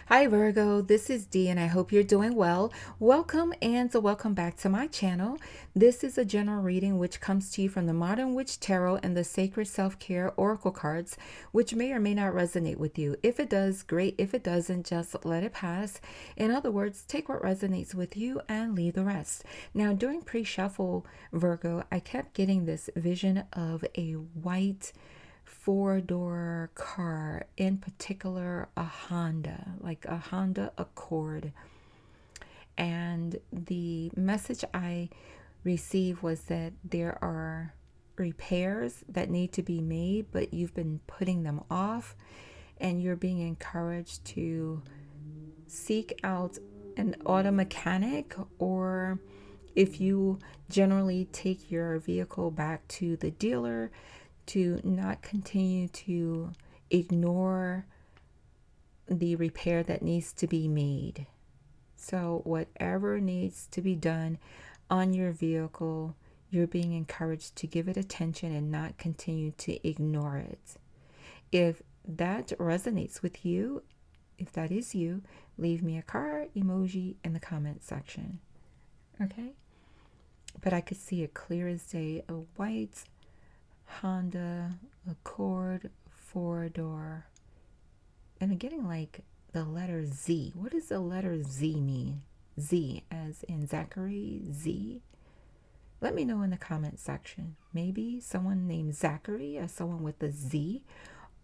Hi Virgo, this is Dee and I hope you're doing well. Welcome back to my channel. This is a general reading which comes to you from the Modern Witch Tarot and the Sacred Self-Care Oracle cards, which may or may not resonate with you. If it does, great. If it doesn't, just let it pass. In other words, take what resonates with you and leave the rest. Now, during pre-shuffle, Virgo, I kept getting this vision of a white four-door car, in particular a Honda, like a Honda Accord. And the message I received was that there are repairs that need to be made, but you've been putting them off, and you're being encouraged to seek out an auto mechanic, or if you generally take your vehicle back to the dealer, to not continue to ignore the repair that needs to be made. So whatever needs to be done on your vehicle, you're being encouraged to give it attention and not continue to ignore it. If that resonates with you, if that is you, leave me a car emoji in the comment section. Okay? But I could see it clear as day, a white Honda Accord four-door. And I'm getting like the letter Z. What does the letter Z mean? Z as in Zachary, Z? Let me know in the comment section. Maybe someone named Zachary or someone with a Z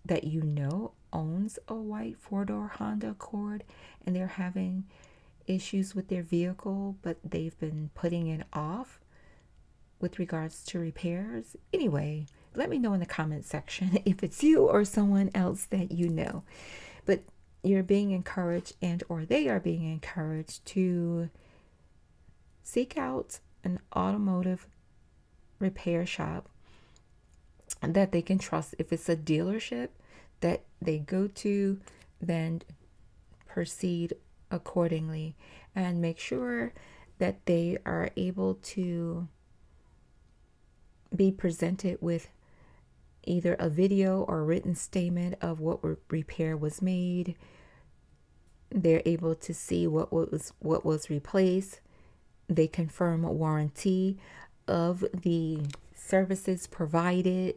that you know owns a white four-door Honda Accord and they're having issues with their vehicle, but they've been putting it off with regards to repairs. Anyway, let me know in the comment section if it's you or someone else that you know. But you're being encouraged, and or they are being encouraged, to seek out an automotive repair shop that they can trust. If it's a dealership that they go to, then proceed accordingly and make sure that they are able to be presented with either a video or written statement of what repair was made. They're able to see what was replaced. They confirm a warranty of the services provided,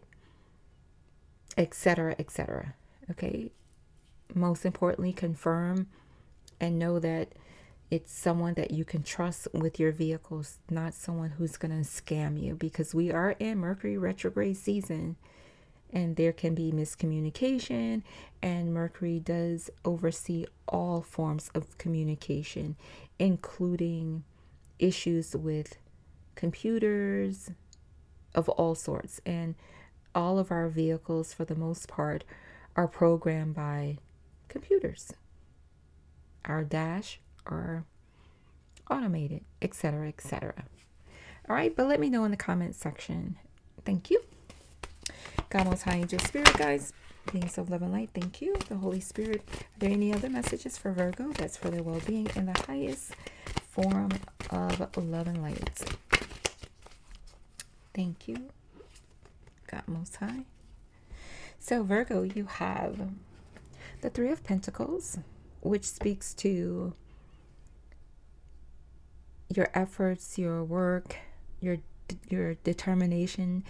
etc., etc. Okay. Most importantly, confirm and know that it's someone that you can trust with your vehicles, not someone who's going to scam you, because we are in Mercury retrograde season and there can be miscommunication, and Mercury does oversee all forms of communication, including issues with computers of all sorts. And all of our vehicles, for the most part, are programmed by computers. Our dash are automated, etc., etc. All right, but let me know in the comment section. Thank you. God, Most High, Angel, Spirit, guys, beings of love and light, thank you. The Holy Spirit. Are there any other messages for Virgo? That's for their well-being in the highest form of love and light. Thank you, God Most High. So Virgo, you have the Three of Pentacles, which speaks to your efforts, your work, your determination,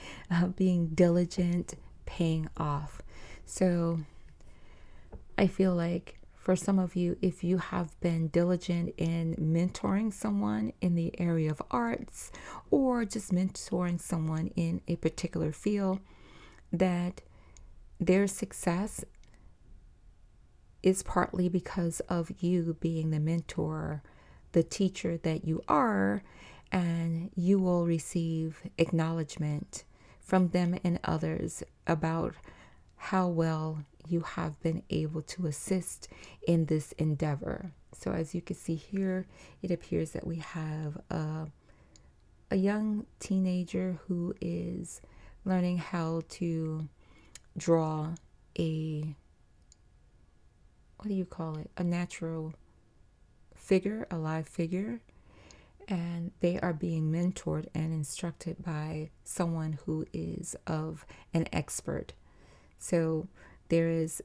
being diligent, paying off. So I feel like for some of you, if you have been diligent in mentoring someone in the area of arts, or just mentoring someone in a particular field, that their success is partly because of you being the mentor, the teacher that you are, and you will receive acknowledgement from them and others about how well you have been able to assist in this endeavor. So as you can see here, it appears that we have a young teenager who is learning how to draw a, what do you call it? A natural figure, a live figure. And they are being mentored and instructed by someone who is of an expert. So there is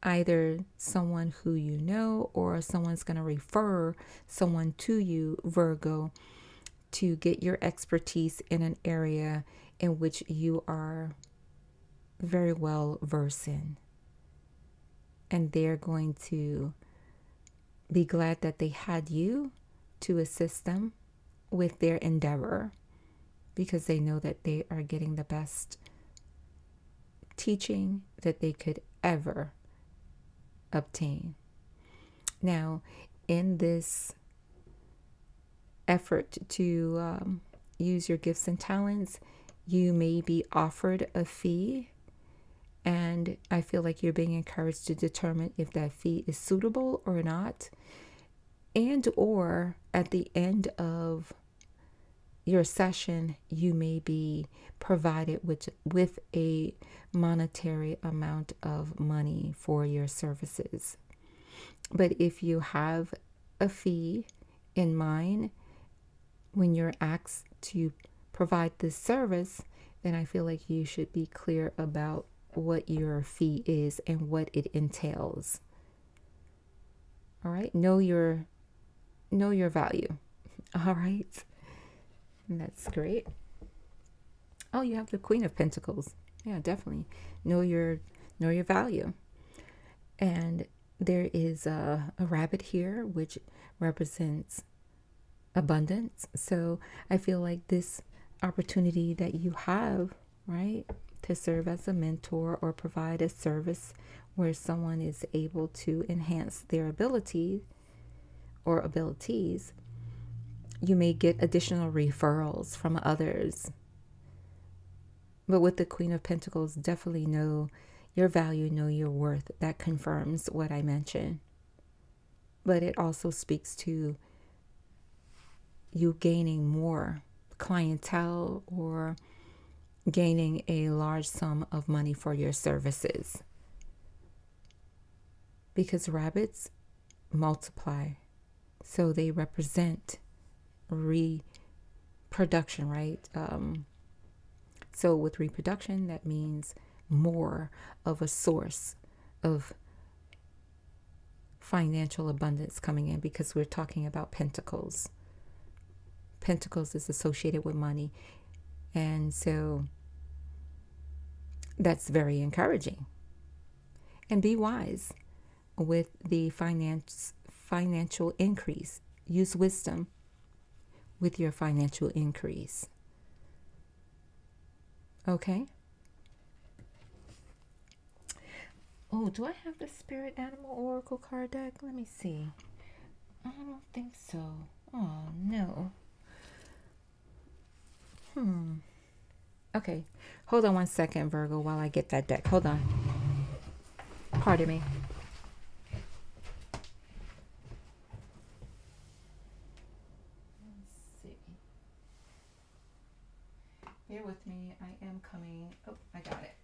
either someone who you know or someone's going to refer someone to you, Virgo, to get your expertise in an area in which you are very well versed in. And they're going to be glad that they had you to assist them with their endeavor, because they know that they are getting the best teaching that they could ever obtain. Now, in this effort to use your gifts and talents, you may be offered a fee, and I feel like you're being encouraged to determine if that fee is suitable or not, and or at the end of your session, you may be provided with a monetary amount of money for your services. But if you have a fee in mind when you're asked to provide this service, then I feel like you should be clear about what your fee is and what it entails. All right, know your value. All right, and that's great. Oh, you have the Queen of Pentacles. Yeah, definitely know your value. And there is a rabbit here which represents abundance. So I feel like this opportunity that you have, right, to serve as a mentor or provide a service where someone is able to enhance their ability or abilities, you may get additional referrals from others. But with the Queen of Pentacles, definitely know your value, know your worth. That confirms what I mentioned. But it also speaks to you gaining more clientele or gaining a large sum of money for your services. Because rabbits multiply. So they represent reproduction, right? So with reproduction, that means more of a source of financial abundance coming in, because we're talking about pentacles. Pentacles is associated with money. And so that's very encouraging. And be wise with the financial increase. Use wisdom with your financial increase. Okay? Oh, do I have the Spirit Animal Oracle card deck? Let me see. I don't think so. Oh, no. Okay. Hold on one second, Virgo, while I get that deck. Hold on. Pardon me. Let's see. Bear with me. I am coming. Oh, I got it.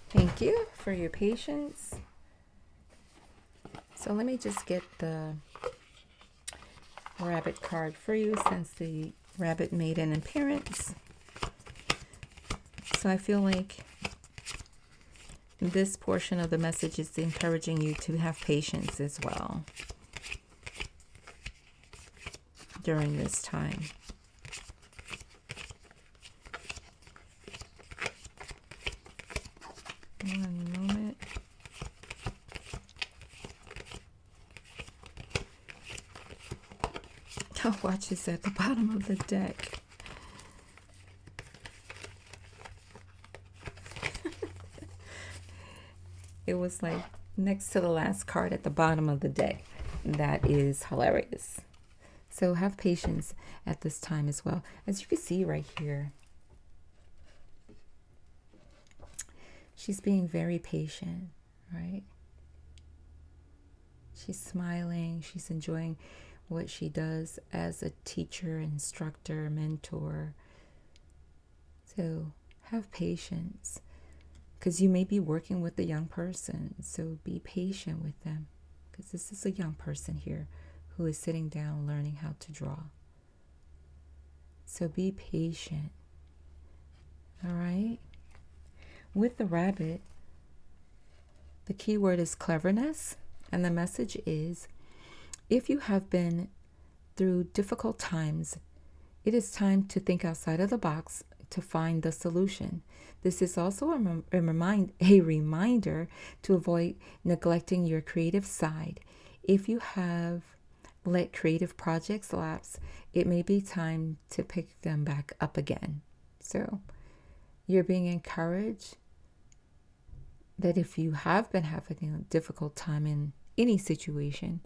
Thank you for your patience. So let me just get the rabbit card for you, since the rabbit made an appearance. So I feel like this portion of the message is encouraging you to have patience as well during this time. One moment. Oh, watch, it's at the bottom of the deck. It was like next to the last card at the bottom of the deck. That is hilarious. So have patience at this time as well. As you can see right here, she's being very patient, right? She's smiling. She's enjoying what she does as a teacher, instructor, mentor. So have patience, because you may be working with a young person. So be patient with them, because this is a young person here who is sitting down learning how to draw. So be patient. All right. With the rabbit, the key word is cleverness, and the message is, if you have been through difficult times, it is time to think outside of the box to find the solution. This is also a reminder to avoid neglecting your creative side. If you have let creative projects lapse, it may be time to pick them back up again. So you're being encouraged that if you have been having a difficult time in any situation,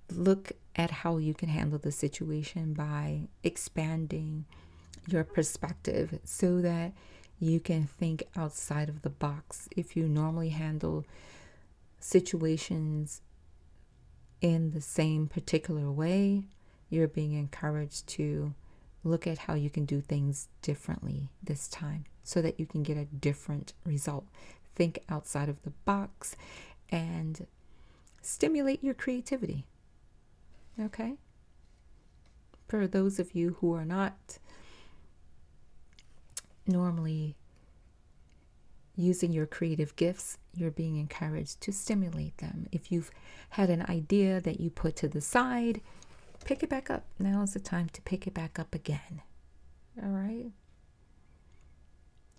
look at how you can handle the situation by expanding your perspective so that you can think outside of the box. If you normally handle situations in the same particular way, you're being encouraged to look at how you can do things differently this time so that you can get a different result. Think outside of the box and stimulate your creativity. Okay? For those of you who are not normally using your creative gifts, you're being encouraged to stimulate them. If you've had an idea that you put to the side, pick it back up. Now is the time to pick it back up again. All right?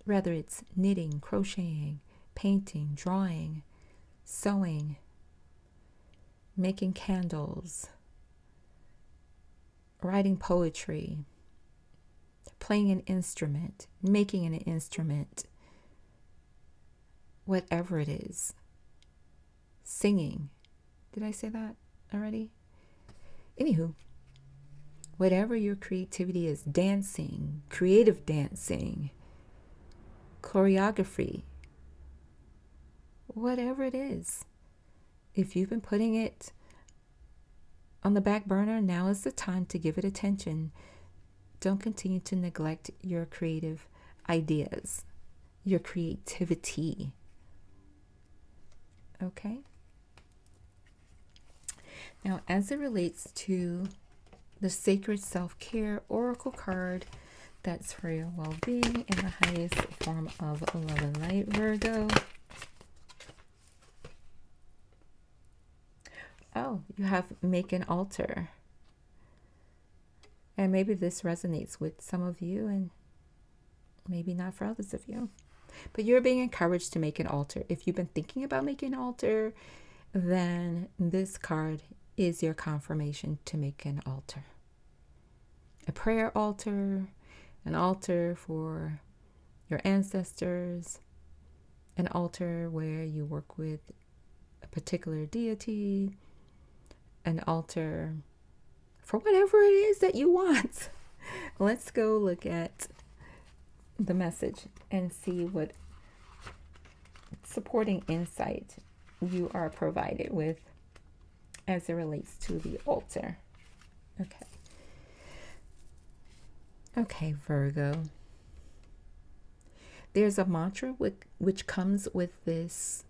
Whether it's knitting, crocheting, painting, drawing, sewing, making candles, writing poetry, playing an instrument, making an instrument, whatever it is, singing. Did I say that already? Anywho, whatever your creativity is, dancing, creative dancing, choreography, whatever it is, if you've been putting it on the back burner, now is the time to give it attention. Don't continue to neglect your creative ideas, your creativity. Okay? Now, as it relates to the Sacred Self-Care Oracle card, that's for your well-being in the highest form of love and light, Virgo. Oh, you have make an altar. And maybe this resonates with some of you and maybe not for others of you. But you're being encouraged to make an altar. If you've been thinking about making an altar, then this card is your confirmation to make an altar. A prayer altar, an altar for your ancestors, an altar where you work with a particular deity, an altar for whatever it is that you want. Let's go look at the message and see what supporting insight you are provided with as it relates to the altar. Okay, Virgo. There's a mantra which comes with this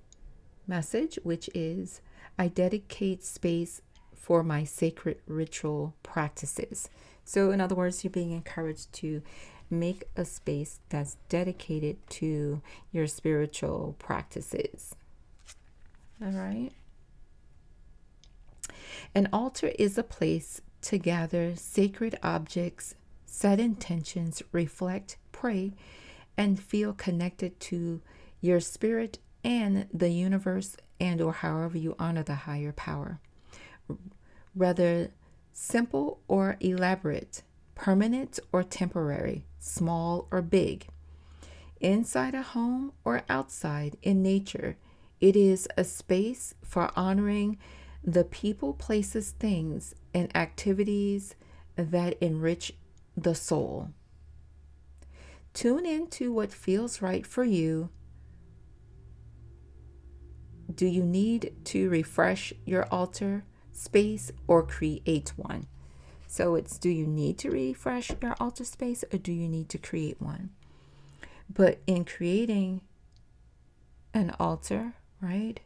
message, which is, I dedicate space for my sacred ritual practices. So in other words, you're being encouraged to make a space that's dedicated to your spiritual practices. All right. An altar is a place to gather sacred objects, set intentions, reflect, pray, and feel connected to your spirit and the universe, and or however you honor the higher power. Whether simple or elaborate, permanent or temporary, small or big, inside a home or outside in nature, it is a space for honoring the people, places, things, and activities that enrich the soul. Tune into what feels right for you. Do you need to refresh your altar space or create one? So it's, do you need to refresh your altar space or do you need to create one? But in creating an altar, right,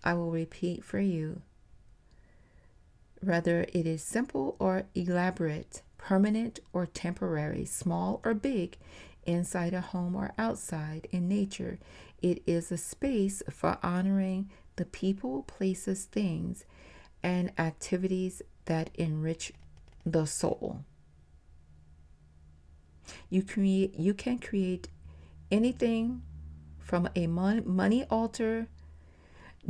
I will repeat for you, whether it is simple or elaborate, permanent or temporary, small or big, inside a home or outside in nature. It is a space for honoring the people, places, things, and activities that enrich the soul. You can create anything from a money altar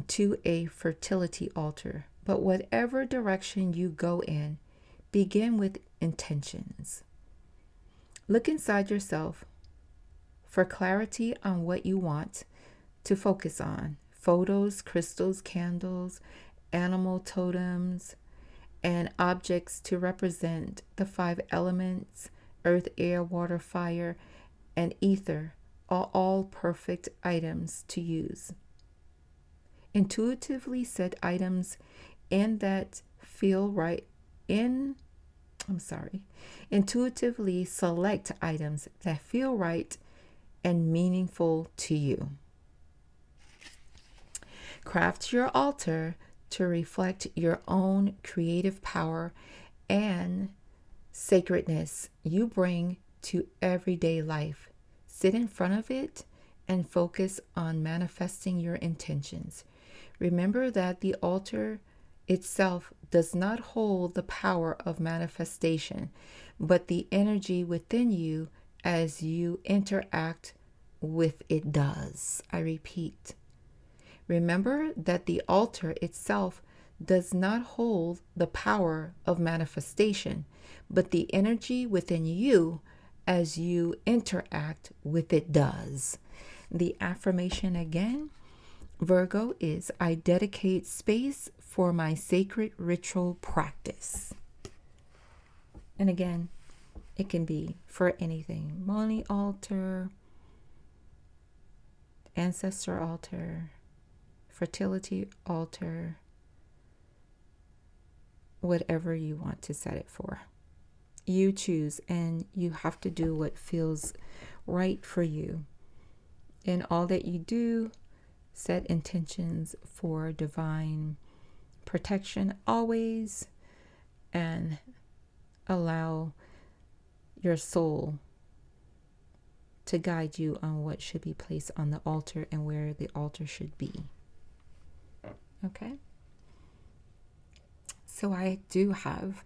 to a fertility altar. But whatever direction you go in, begin with intentions. Look inside yourself for clarity on what you want to focus on. Photos, crystals, candles, animal totems, and objects to represent the 5 elements: earth, air, water, fire, and ether are all perfect items to use. Intuitively set items in that feel right in Intuitively select items that feel right and meaningful to you. Craft your altar to reflect your own creative power and sacredness you bring to everyday life. Sit in front of it and focus on manifesting your intentions. Remember that the altar itself does not hold the power of manifestation, but the energy within you as you interact with it does. I repeat, remember that the altar itself does not hold the power of manifestation, but the energy within you as you interact with it does. The affirmation again, Virgo, is I dedicate space for my sacred ritual practice. And again, it can be for anything: money altar, ancestor altar, fertility altar, whatever you want to set it for. You choose, and you have to do what feels right for you. In all that you do, set intentions for divine protection always, and allow your soul to guide you on what should be placed on the altar and where the altar should be. Okay? So I do have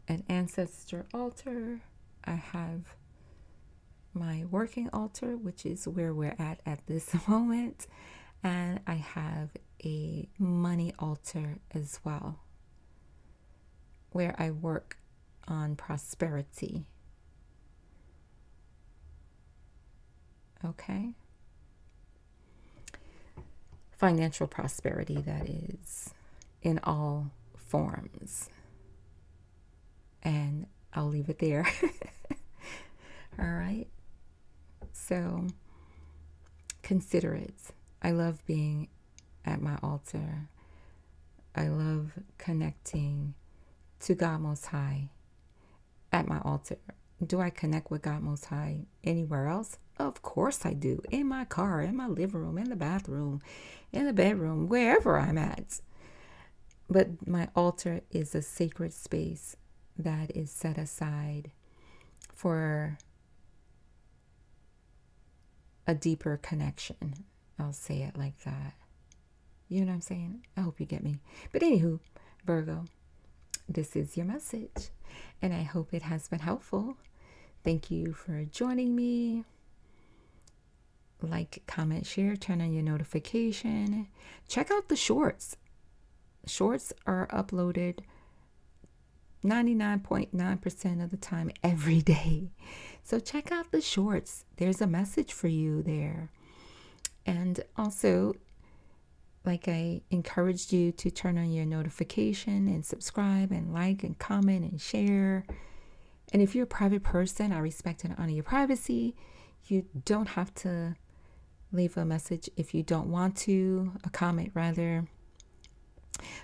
an ancestor altar. I have my working altar, which is where we're at this moment. And I have a money altar as well, where I work on prosperity. Okay? Financial prosperity, that is, in all forms. And I'll leave it there. All right? So consider it. I love being at my altar. I love connecting to God Most High at my altar. Do I connect with God Most High anywhere else? Of course I do. In my car, in my living room, in the bathroom, in the bedroom, wherever I'm at. But my altar is a sacred space that is set aside for a deeper connection. I'll say it like that. You know what I'm saying? I hope you get me. But anywho, Virgo, this is your message, and I hope it has been helpful. Thank you for joining me. Like, comment, share, turn on your notification. Check out the shorts. Shorts are uploaded 99.9% of the time every day. So check out the shorts. There's a message for you there. And also, like I encouraged you to turn on your notification and subscribe and like and comment and share. And if you're a private person, I respect and honor your privacy. You don't have to leave a message if you don't want to, a comment rather.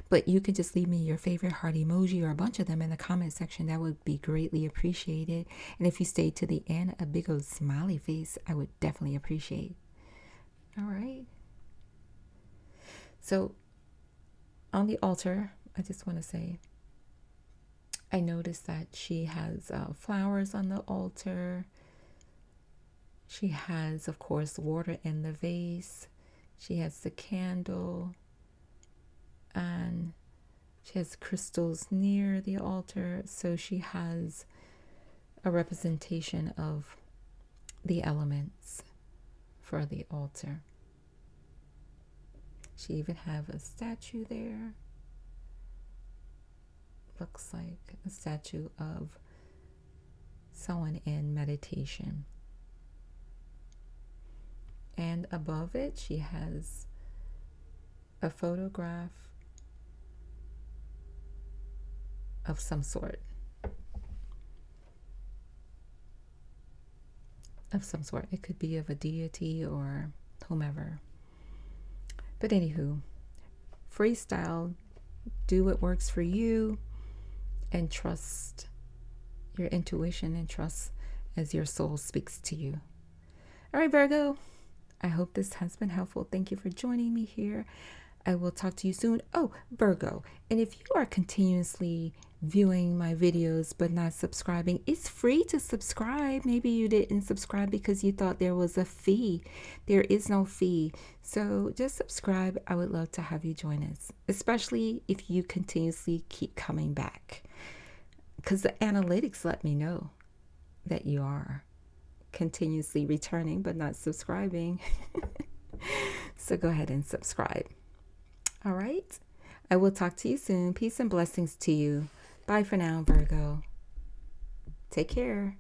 But you can just leave me your favorite heart emoji or a bunch of them in the comment section. That would be greatly appreciated. And if you stay to the end, a big old smiley face, I would definitely appreciate. All right. So on the altar, I just want to say, I noticed that she has flowers on the altar. She has, of course, water in the vase. She has the candle, and she has crystals near the altar. So she has a representation of the elements for the altar. She even have a statue there. Looks like a statue of someone in meditation. And above it, she has a photograph of some sort. It could be of a deity or whomever. But anywho, freestyle, do what works for you, and trust your intuition and trust as your soul speaks to you. All right, Virgo, I hope this has been helpful. Thank you for joining me here. I will talk to you soon. Oh, Virgo, and if you are continuously viewing my videos but not subscribing, it's free to subscribe. Maybe you didn't subscribe because you thought there was a fee. There is no fee. So just subscribe. I would love to have you join us, especially if you continuously keep coming back, because the analytics let me know that you are continuously returning but not subscribing. So go ahead and subscribe. All right. I will talk to you soon. Peace and blessings to you. Bye for now, Virgo. Take care.